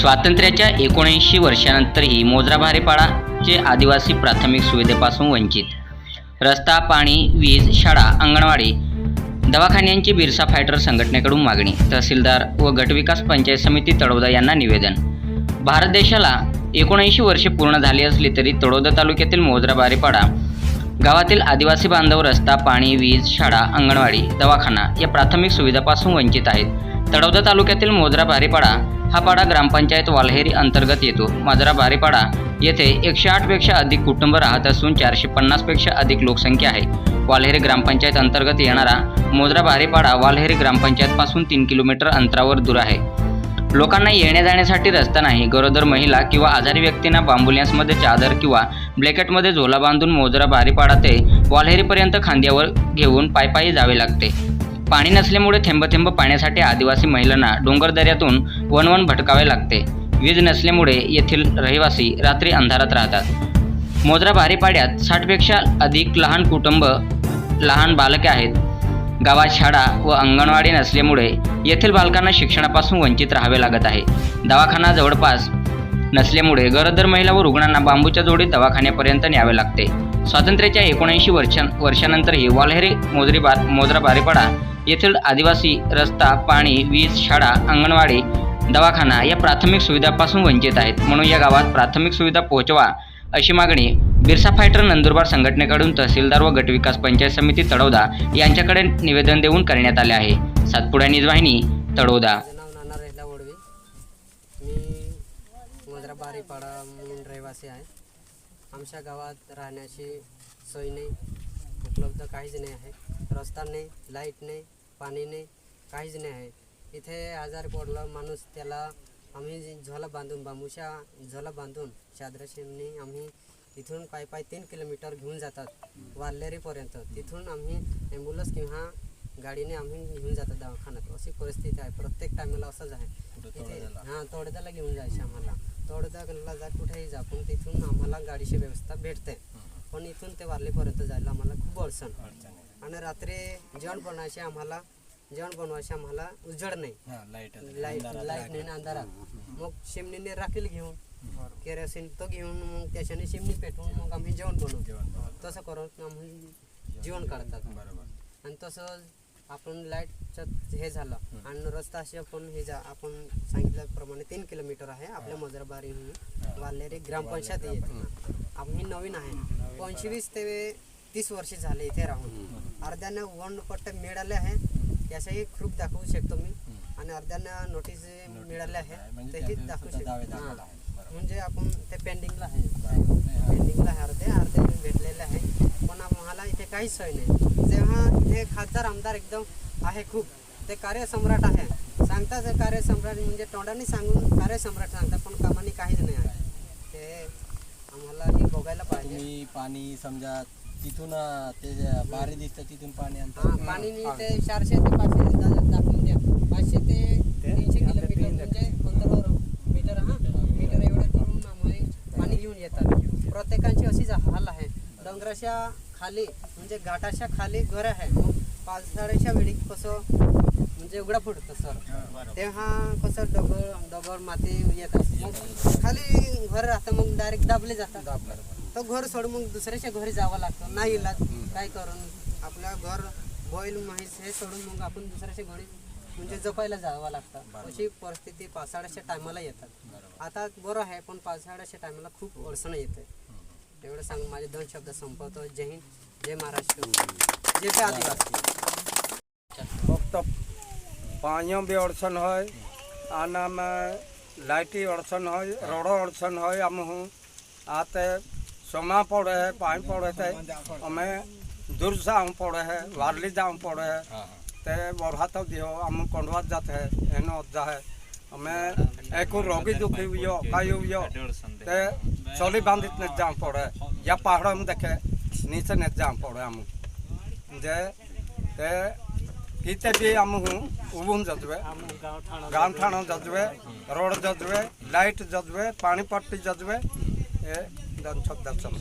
स्वातंत्र्याच्या 79 वर्षानंतरही मोजरा भारेपाडाचे आदिवासी प्राथमिक सुविधेपासून वंचित। रस्ता, पाणी, वीज, शाळा, अंगणवाडी, दवाखान्यांची बिरसा फायटर संघटनेकडून मागणी। तहसीलदार व गटविकास पंचायत समिती तळोदा यांना निवेदन। भारत देशाला 79 वर्षे पूर्ण झाली असली तरी तळोदा तालुक्यातील मोजरा भारेपाडा गावातील आदिवासी बांधव रस्ता, पाणी, वीज, शाळा, अंगणवाडी, दवाखाना या प्राथमिक सुविधापासून वंचित आहेत। तळोदा तालुक्यातील मोजरा भारेपाडा हा पाडा ग्रामपंचायत वाल्हेरी अंतर्गत येतो। मोजरा भारेपाडा येथे 108 पेक्षा अधिक कुटुंब राहत असून 450 पेक्षा अधिक लोकसंख्या आहे। वाल्हेरी ग्रामपंचायत अंतर्गत येणारा मोजरा भारेपाडा वाल्हेरी ग्रामपंचायतपासून 3 किलोमीटर अंतरावर दूर आहे। लोकांना येण्या जाण्यासाठी रस्ता नाही। गरोदर महिला किंवा आजारी व्यक्तींना ॲम्ब्युलन्समध्ये चादर किंवा ब्लँकेटमध्ये झोला बांधून मोजरा भारेपाडा ते वाल्हेरीपर्यंत खांद्यावर घेऊन पायपायी जावे लागते। पाणी नसल्यामुळे थेंब थेंब पाण्यासाठी आदिवासी महिलांना डोंगरदऱ्यातून वणवण भटकावे लागते। वीज नसल्यामुळे येथील रहिवासी रात्री अंधारात राहतात। मोजरा भारेपाड्यात 60 पेक्षा अधिक लहान बालके आहेत। गावात शाळा व अंगणवाडी नसल्यामुळे येथील बालकांना शिक्षणापासून वंचित राहावे लागत आहे। दवाखाना जवळपास नसल्यामुळे गरोदर महिला व रुग्णांना बांबूच्या जोडीत दवाखान्यापर्यंत न्यावे लागते। स्वातंत्र्याच्या 79 वर्षानंतरही वाल्हेरी मोजरा भारेपाडा येथील आदिवासी रस्ता, पाणी, वीज, शाळा, अंगणवाडी, दवाखाना या प्राथमिक सुविधापासून वंचित आहेत। म्हणून या गावात प्राथमिक सुविधा पोहोचवा अशी मागणी बिरसा फायटर नंदुरबार संघटनेकडून तहसीलदार व गटविकास पंचायत समिती तळोदा यांच्याकडे निवेदन देऊन करण्यात आले आहे। सातपुडा न्यूज वाहिनी तळोदा। मी मोजरा भारेपाडा म्हणून रहिवासी आहे। आमच्या गावात राहण्याची सोय नाही, उपलब्ध काहीच नाही आहे। रस्ता नाही, लाईट नाही, पाणी नाही, काहीच नाही आहे। इथे आजार पडला माणूस त्याला आम्ही झोला बांधून बांबूच्या झोला बांधून चादराशीने आम्ही इथून पायी 3 किलोमीटर घेऊन जातात वाल्हेरीपर्यंत। तिथून आम्ही ॲम्ब्युलन्स किंवा गाडीने आम्ही घेऊन जातात दवाखान्यात। अशी परिस्थिती आहे। प्रत्येक टायमाला असंच आहे। इथे तळोद्याला घेऊन जायचे आम्हाला। तळोद्याला जा कुठेही जा पण तिथून आम्हाला गाडीची व्यवस्था भेटते, पण इथून ते वाल्हेरीपर्यंत जायला आम्हाला खूप अडचण। आणि रात्री जेवण बनवायचे आम्हाला उजेड नाही, लाईट नाही अंधारात। मग चिमणीने राखेल घेऊन केरोसिन तो घेऊन मग त्याच्याने चिमणी पेटवून मग आम्ही जेवण बनवतो। तसं करून आम्ही जेवण काढतात। आणि तसं आपण लाईटचं हे झालं आणि रस्ता असे आपण आपण सांगितल्याप्रमाणे 3 किलोमीटर आहे आपल्या मोजरा वाल्हेरी ग्रामपंचायत येते। आम्ही नवीन आहे, 25 ते 30 वर्षे झाले इथे राहून। अर्ध्यानं वनपट्टे मिळाले आहे, याचाही प्रूफ दाखवू शकतो मी। आणि अर्ध्यांना नोटीस मिळाले आहे तेही दाखवू शकतो। म्हणजे आपण ते पेंडिंगला आहे अर्धे भेटलेले आहे, पण आम्हाला इथे काहीच सोय नाही। जेव्हा ते खासदार आमदार एकदम आहे खूप, ते कार्यसम्राट आहे, सांगतात कार्यसम्राट म्हणजे तोंडाने सांगून कार्यसम्राट सांगतात, पण कामाने काहीच नाही आहे। ते आम्हाला हे बघायला पाहिजे। पाणी समजा तिथून ते बारी दिसतं तिथून पाणी पाणी ते 400 ते 500 दाखवून द्या, 500 ते 300 किलोमीटर म्हणजे 15 मीटर एवढे करून आम्ही पाणी घेऊन येतात। प्रत्येकांची अशीच हाल आहे। डोंगराच्या खाली म्हणजे घाटाच्या खाली घर आहे, मग पावसाळ्याच्या वेळी कसं म्हणजे उघडा फुटतं सर, तेव्हा कसं डगर माती येतात, मग खाली घर राहतं, मग डायरेक्ट दाबले जातात। तो घर सोडून मग दुसऱ्याच्या घरी जावं लागतं, नाही इलाज काय करून आपल्या घर बैल म्हैस हे सोडून मग आपण दुसऱ्याच्या घरी म्हणजे जपायला जावं लागतं। अशी परिस्थिती पावसाळ्याच्या टायमाला येतात। आता बरं आहे, पण पावसाळ्याच्या टायमाला खूप अडचण येते। एवढं सांगून माझे 2 शब्द संपवतो। जय हिंद, जय महाराष्ट्र, जय आदिवासी। फक्त पानियों भी अड़चन है, आना में लाइटी अड़चन है, रोडो अड़चन है। हम हूँ आते सोमा पड़े है, पानी पड़े थे, हमें दूर से आम पड़े है, वारली जाम पड़े है, ते बरहा तो दियो हम कंडवा जाते है एनो जा है। हमें एक रोगी दुखी हुई हो कई हुई हो ते चोली बांधित ने जाम पड़े या पहाड़ में देखे नीचे ने जाम पड़े हम जे ते किते भी हम हूँ उबुन जजवे गांव थाना जजवे रोड जजवे लाइट जजवे पानी पट्टी जजवे ये दन सब दर्शन